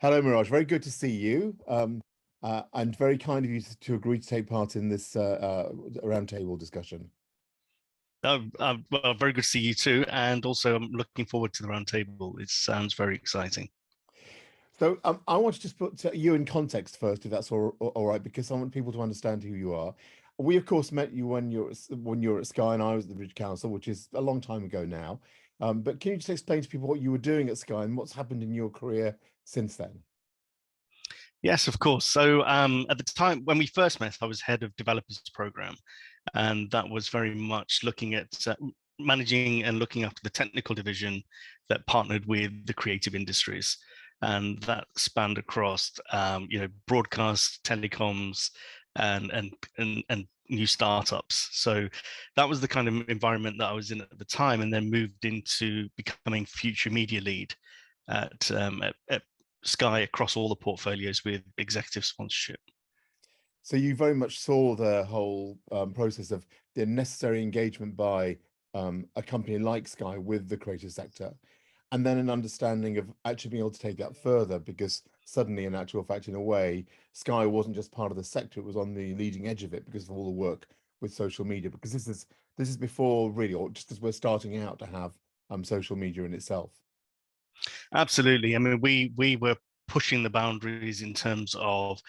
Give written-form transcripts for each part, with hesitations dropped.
Hello, Mirage. Very good to see you, and very kind of you to agree to take part in this roundtable discussion. Well, very good to see you too, and also I'm looking forward to the roundtable. It sounds very exciting. So I want to just put you in context first, if that's all right, because I want people to understand who you are. We, of course, met you when you're at Sky, and I was at the British Council, which is a long time ago now. But can you just explain to people what you were doing at Sky and what's happened in your career since then? Yes, of course. So at the time when we first met, I was head of developers program, and that was very much looking at managing and looking after the technical division that partnered with the creative industries, and that spanned across broadcast, telecoms, and new startups. So that was the kind of environment that I was in at the time, and then moved into becoming future media lead at Sky across all the portfolios with executive sponsorship. So you very much saw the whole process of the necessary engagement by a company like Sky with the creative sector, and then an understanding of actually being able to take that further, because suddenly, in actual fact, in a way, Sky wasn't just part of the sector; it was on the leading edge of it because of all the work with social media. Because this is before really, or just as we're starting out to have social media in itself. Absolutely. I mean, we were pushing the boundaries in terms of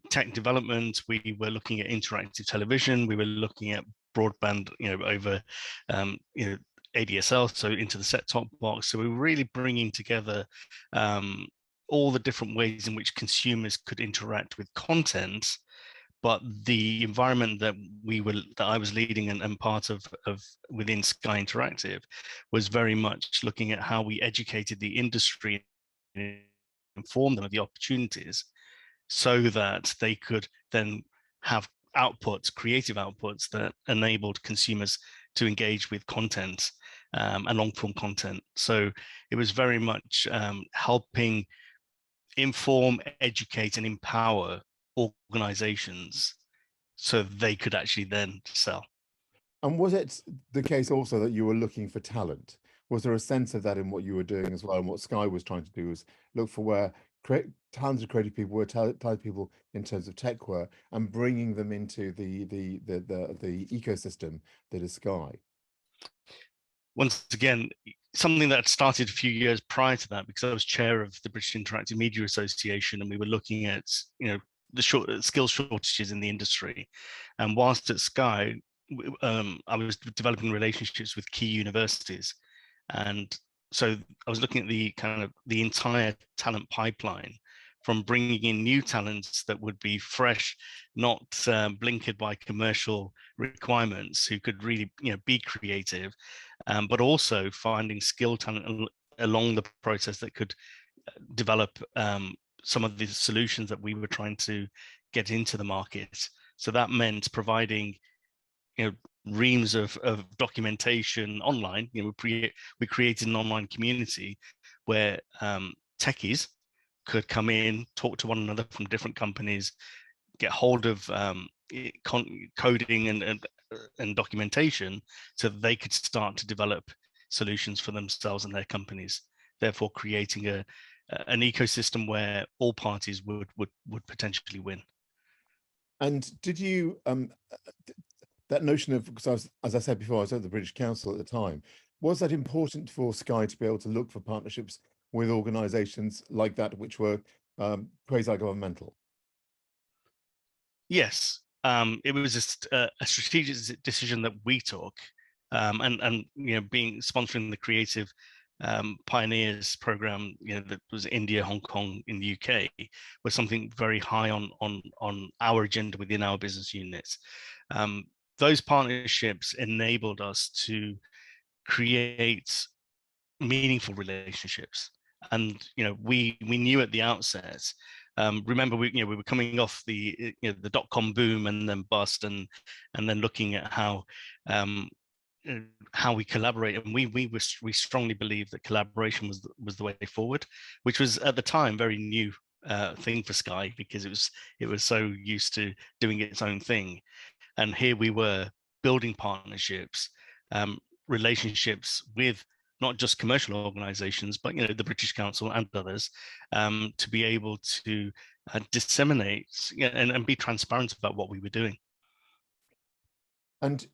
tech development. We were looking at interactive television. We were looking at broadband, over, ADSL, so into the set-top box. So we were really bringing together all the different ways in which consumers could interact with content. But the environment that I was leading and part of within Sky Interactive was very much looking at how we educated the industry and informed them of the opportunities, so that they could then have outputs, creative outputs that enabled consumers to engage with content and long form content. So it was very much helping inform, educate, and empower organizations so they could actually then sell. And was it the case also that you were looking for talent? Was there a sense of that in what you were doing as well? And what Sky was trying to do was look for where talented creative people were, talented people in terms of tech were, and bringing them into the ecosystem that is Sky. Once again, something that started a few years prior to that, because I was chair of the British Interactive Media Association, and we were looking at the skill shortages in the industry. And whilst at Sky, I was developing relationships with key universities, and so I was looking at the entire talent pipeline, from bringing in new talents that would be fresh, not blinkered by commercial requirements, who could really be creative, but also finding skilled talent along the process that could develop some of the solutions that we were trying to get into the market. So that meant providing reams of documentation online. We created an online community where techies could come in, talk to one another from different companies, get hold of coding and documentation, so that they could start to develop solutions for themselves and their companies, therefore creating an ecosystem where all parties would potentially win. And did you that notion of, because as I said before, I was at the British Council at the time, was that important for Sky to be able to look for partnerships with organisations like that, which were quasi-governmental? Yes, it was a strategic decision that we took, and being sponsoring the Creative Pioneers program, that was India, Hong Kong, in the UK, was something very high on our agenda within our business units. Those partnerships enabled us to create meaningful relationships, and we knew at the outset. Remember, we were coming off the dot-com boom and then bust, and then looking at how we collaborate, and we strongly believe that collaboration was the way forward, which was at the time very new thing for Sky, because it was so used to doing its own thing. And here we were building partnerships, relationships with not just commercial organizations, but the British Council and others, to be able to disseminate and be transparent about what we were doing. And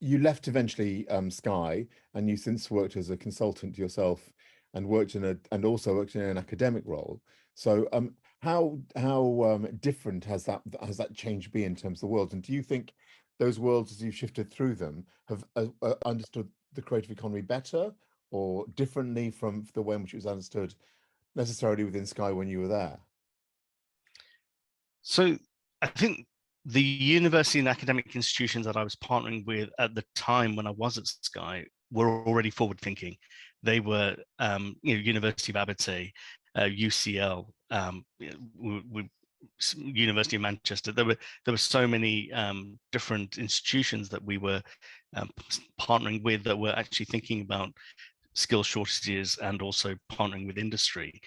you left eventually Sky, and you since worked as a consultant yourself, and also worked in an academic role. So how different has that change been in terms of the world? And do you think those worlds, as you've shifted through them, have understood the creative economy better or differently from the way in which it was understood necessarily within Sky when you were there? So I think the university and academic institutions that I was partnering with at the time when I was at Sky were already forward thinking. They were, University of Aberdeen, UCL, University of Manchester. There were so many different institutions that we were partnering with that were actually thinking about skill shortages and also partnering with industry.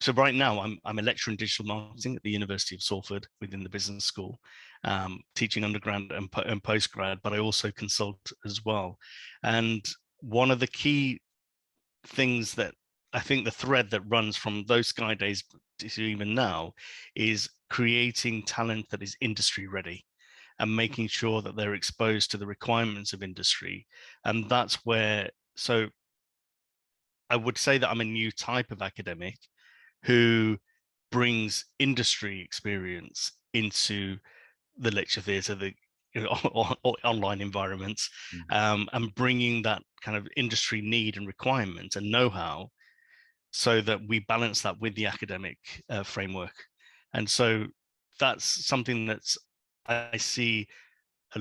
So right now I'm a lecturer in digital marketing at the University of Salford within the business school, teaching undergrad and postgrad, but I also consult as well. And one of the key things that I think the thread that runs from those Sky days to even now is creating talent that is industry ready and making sure that they're exposed to the requirements of industry. And that's where, so I would say that I'm a new type of academic who brings industry experience into the lecture theatre, the online environments, and bringing that kind of industry need and requirement and know-how, so that we balance that with the academic framework. And so that's something that's I see a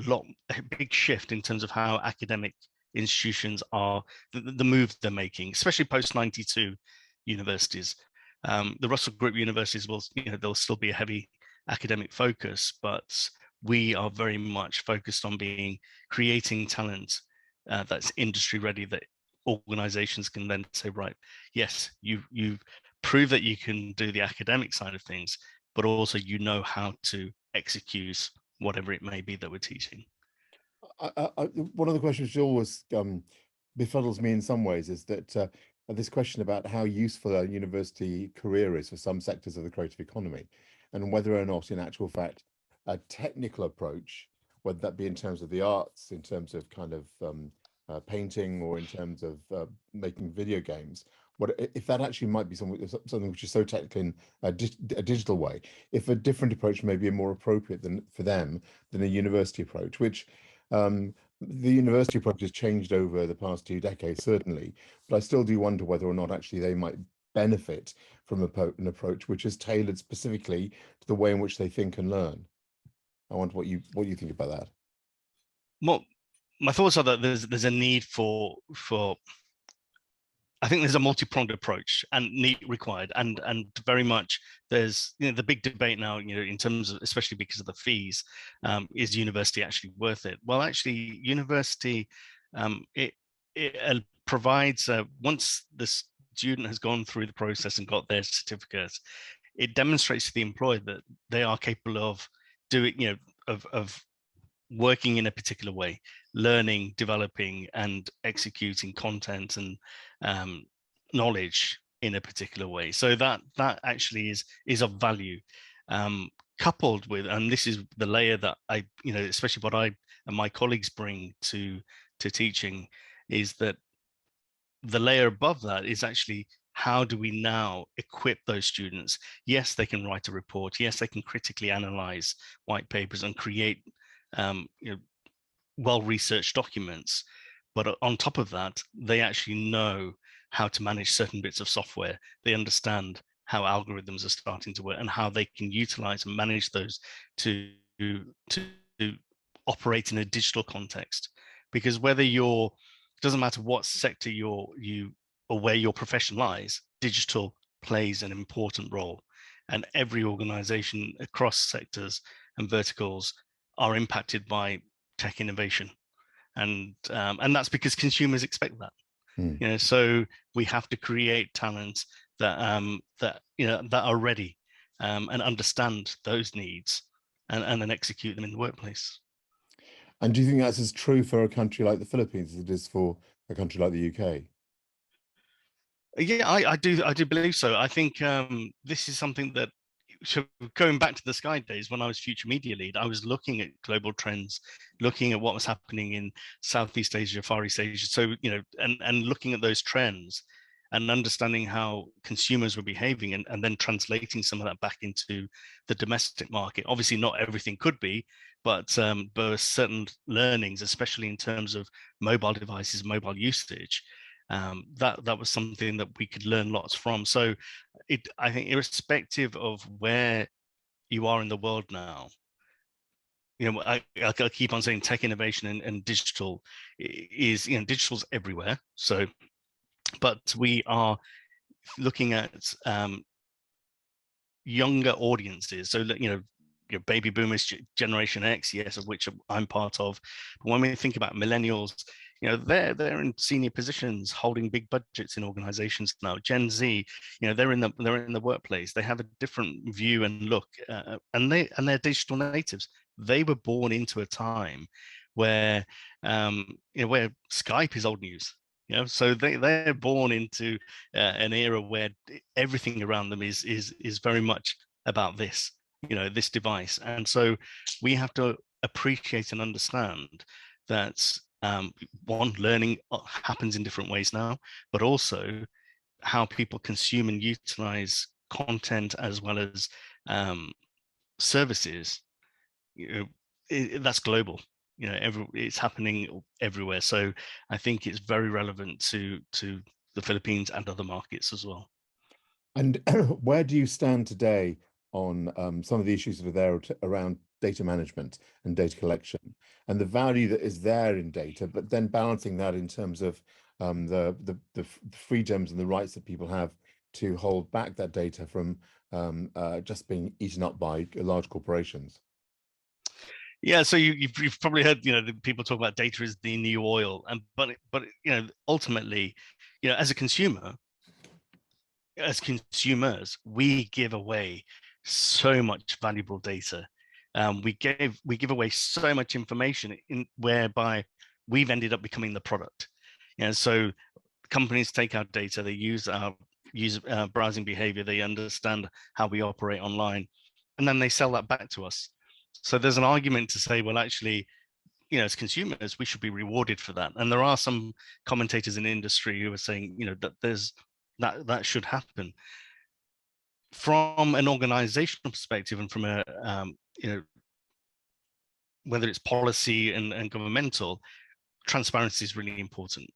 big shift in terms of how academic institutions are, the moves they're making, especially post 92 universities. The Russell Group universities will, there'll still be a heavy academic focus, but we are very much focused on creating talent that's industry ready, that organizations can then say, right, yes, you've proved that you can do the academic side of things, but also how to execute whatever it may be that we're teaching. One of the questions which always befuddles me in some ways is that this question about how useful a university career is for some sectors of the creative economy, and whether or not, in actual fact, a technical approach, whether that be in terms of the arts, in terms of kind of painting, or in terms of making video games, if that actually might be something which is so technical in a digital way, if a different approach may be more appropriate for them than a university approach, which the university approach has changed over the past 2 decades, certainly, but I still do wonder whether or not actually they might benefit from an approach which is tailored specifically to the way in which they think and learn. I wonder what you think about that. Well, my thoughts are that there's a need for I think there's a multi-pronged approach and need required, and very much there's the big debate now, in terms of, especially because of the fees, is university actually worth it? Well, actually, university it provides, once the student has gone through the process and got their certificate, it demonstrates to the employer that they are capable of doing, of working in a particular way, learning, developing, and executing content and knowledge in a particular way. So that actually is of value, coupled with, and this is the layer that I, especially what I and my colleagues bring to teaching, is that the layer above that is actually, how do we now equip those students? Yes, they can write a report. Yes, they can critically analyze white papers and create well-researched documents. But on top of that, they actually know how to manage certain bits of software. They understand how algorithms are starting to work and how they can utilize and manage those to operate in a digital context. Because it doesn't matter what sector or where your profession lies, digital plays an important role. And every organization across sectors and verticals are impacted by tech innovation. And that's because consumers expect that. So we have to create talent that are ready and understand those needs and then execute them in the workplace. And do you think that's as true for a country like the Philippines as it is for a country like the UK? Yeah, I do believe so. I think this is something that, so going back to the Sky days when I was future media lead, I was looking at global trends, looking at what was happening in Southeast Asia, Far East Asia. So, and looking at those trends and understanding how consumers were behaving, and then translating some of that back into the domestic market. Obviously, not everything could be, but there were certain learnings, especially in terms of mobile devices, mobile usage. That was something that we could learn lots from. So I think irrespective of where you are in the world now, I keep on saying tech innovation and digital is, digital's everywhere. So, but we are looking at younger audiences. So, your baby boomers, Generation X, yes, of which I'm part of. But when we think about millennials, they're in senior positions, holding big budgets in organizations now. Gen Z, they're in the workplace. They have a different view and look, and they're digital natives. They were born into a time where where Skype is old news. So they're born into an era where everything around them is very much about this, this device. And so we have to appreciate and understand that one, learning happens in different ways now, but also how people consume and utilize content as well as services. That's global. It's happening everywhere. So I think it's very relevant to the Philippines and other markets as well. And where do you stand today on some of the issues that are there around data management and data collection, and the value that is there in data, but then balancing that in terms of the freedoms and the rights that people have to hold back that data from just being eaten up by large corporations? Yeah, so you've probably heard, the people talk about data is the new oil, and but ultimately, as a consumer, as consumers, we give away so much valuable data. We give away so much information in whereby we've ended up becoming the product. So companies take our data, they use our browsing behavior, they understand how we operate online, and then they sell that back to us. So there's an argument to say, well, actually, as consumers, we should be rewarded for that. And there are some commentators in the industry who are saying, that that should happen. From an organizational perspective and from a whether it's policy and governmental, transparency is really important.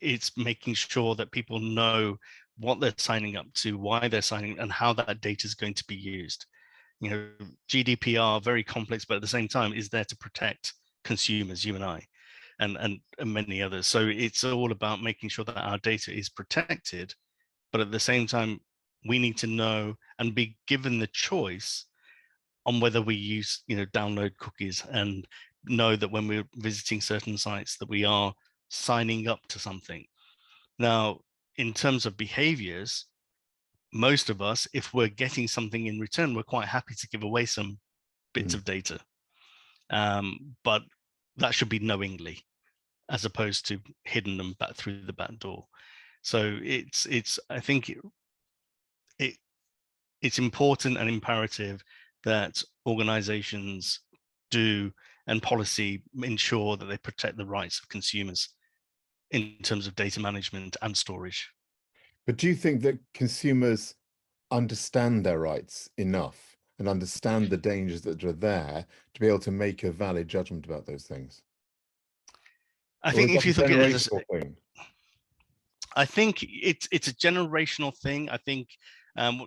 It's making sure that people know what they're signing up to, why they're signing, and how that data is going to be used. GDPR, very complex, but at the same time is there to protect consumers, you and I, and many others. So it's all about making sure that our data is protected, but at the same time, we need to know and be given the choice on whether we use, download cookies, and know that when we're visiting certain sites that we are signing up to something. Now, in terms of behaviors, most of us, if we're getting something in return, we're quite happy to give away some bits of data. But that should be knowingly, as opposed to hidden them back through the back door. So I think it's important and imperative that organizations do and policy ensure that they protect the rights of consumers in terms of data management and storage. But do you think that consumers understand their rights enough and understand the dangers that are there to be able to make a valid judgment about those things? I think if you look at it as thing. I think it's a generational thing. I think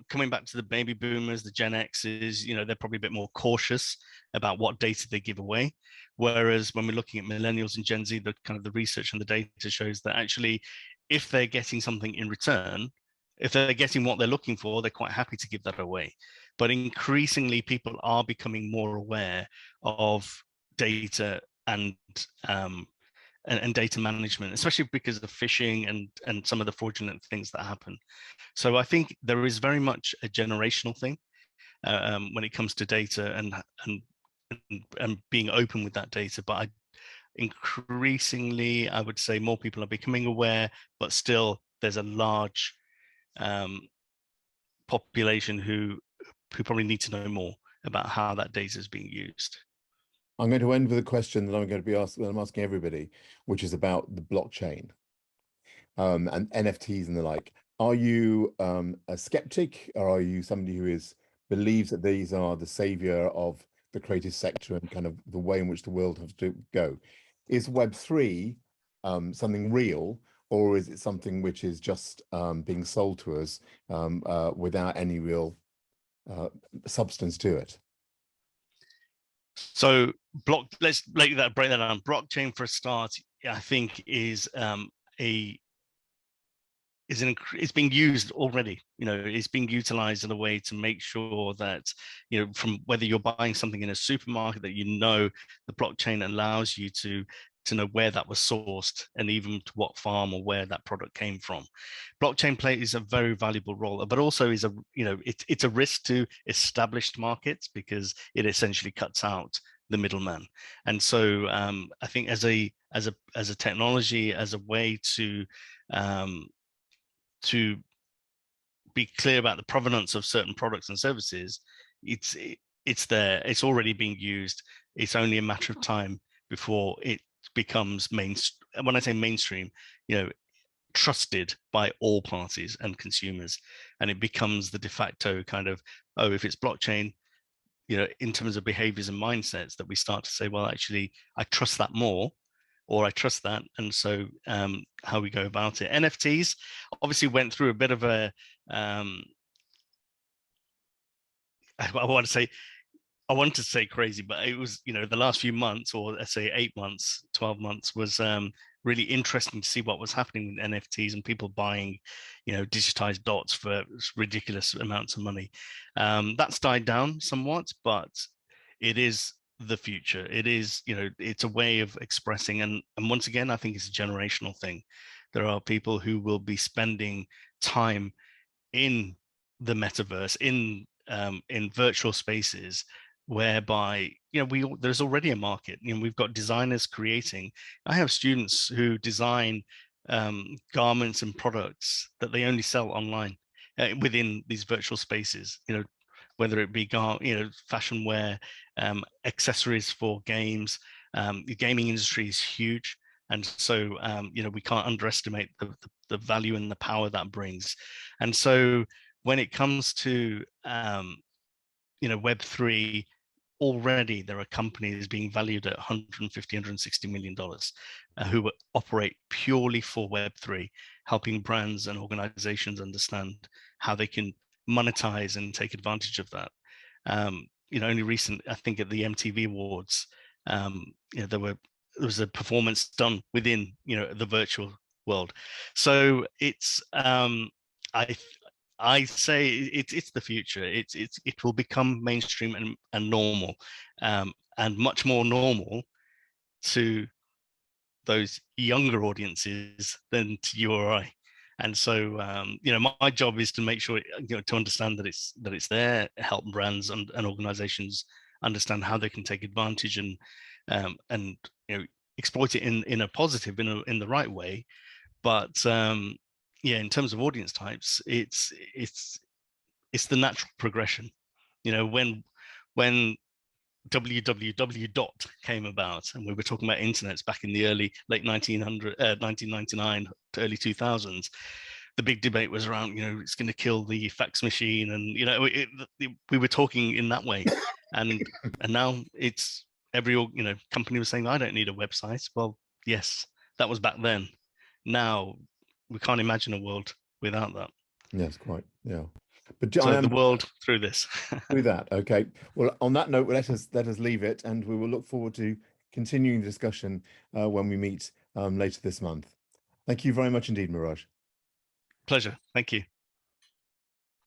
coming back to the baby boomers, the Gen X's, they're probably a bit more cautious about what data they give away. Whereas when we're looking at millennials and Gen Z, the kind of the research and the data shows that actually, if they're getting something in return, if they're getting what they're looking for, they're quite happy to give that away. But increasingly, people are becoming more aware of data and data management, especially because of phishing and some of the fraudulent things that happen. So I think there is very much a generational thing when it comes to data and and being open with that data. But increasingly, I would say more people are becoming aware, but still there's a large population who probably need to know more about how that data is being used. I'm going to end with a question that I'm going to be asking, I'm asking everybody, which is about the blockchain and NFTs and the like. Are you a skeptic, or are you somebody who believes that these are the savior of the creative sector and kind of the way in which the world has to go? Is Web3 something real, or is it something which is just being sold to us without any real substance to it? So let's break that down. Blockchain, for a start, I think is it's being used already. It's being utilized in a way to make sure that, from whether you're buying something in a supermarket, that the blockchain allows you to know where that was sourced and even to what farm or where that product came from. Blockchain plays a very valuable role, but also is it's a risk to established markets because it essentially cuts out the middleman. And so I think as a technology, as a way to be clear about the provenance of certain products and services, it's there, it's already being used. It's only a matter of time before it becomes mainstream. When I say mainstream, trusted by all parties and consumers, and it becomes the de facto kind of, if it's blockchain, in terms of behaviors and mindsets, that we start to say, well, actually, I trust that more, or I trust that. And so how we go about it. NFTs obviously went through a bit of a, I want to say crazy, but it was, the last few months, or let's say 8 months, 12 months, was really interesting to see what was happening with NFTs and people buying, digitized dots for ridiculous amounts of money. That's died down somewhat, but it is the future. It is, it's a way of expressing, and once again, I think it's a generational thing. There are people who will be spending time in the metaverse, in virtual spaces, whereby there's already a market. We've got designers creating. I have students who design garments and products that they only sell online within these virtual spaces. Whether it be fashion wear, accessories for games. The gaming industry is huge, and so we can't underestimate the value and the power that brings. And so when it comes to Web3, already there are companies being valued at $150, $160 million who operate purely for Web3, helping brands and organizations understand how they can monetize and take advantage of that. Only recent, I think at the MTV Awards, there was a performance done within the virtual world. So it's I say it's the future. It will become mainstream and normal, and much more normal to those younger audiences than to you or I. And so my job is to make sure to understand that it's there, help brands and organizations understand how they can take advantage and exploit it in a positive, in the right way. But in terms of audience types, it's the natural progression. When www came about, and we were talking about internets back in the late 1999 to early 2000s, the big debate was around, it's going to kill the fax machine, and we were talking in that way, and now it's every company was saying, I don't need a website. Well, yes, that was back then. Now we can't imagine a world without that. Yes, quite. Yeah. But so the world through this. Through that. Okay. Well, on that note, let us leave it, and we will look forward to continuing the discussion when we meet later this month. Thank you very much indeed, Mirage. Pleasure. Thank you.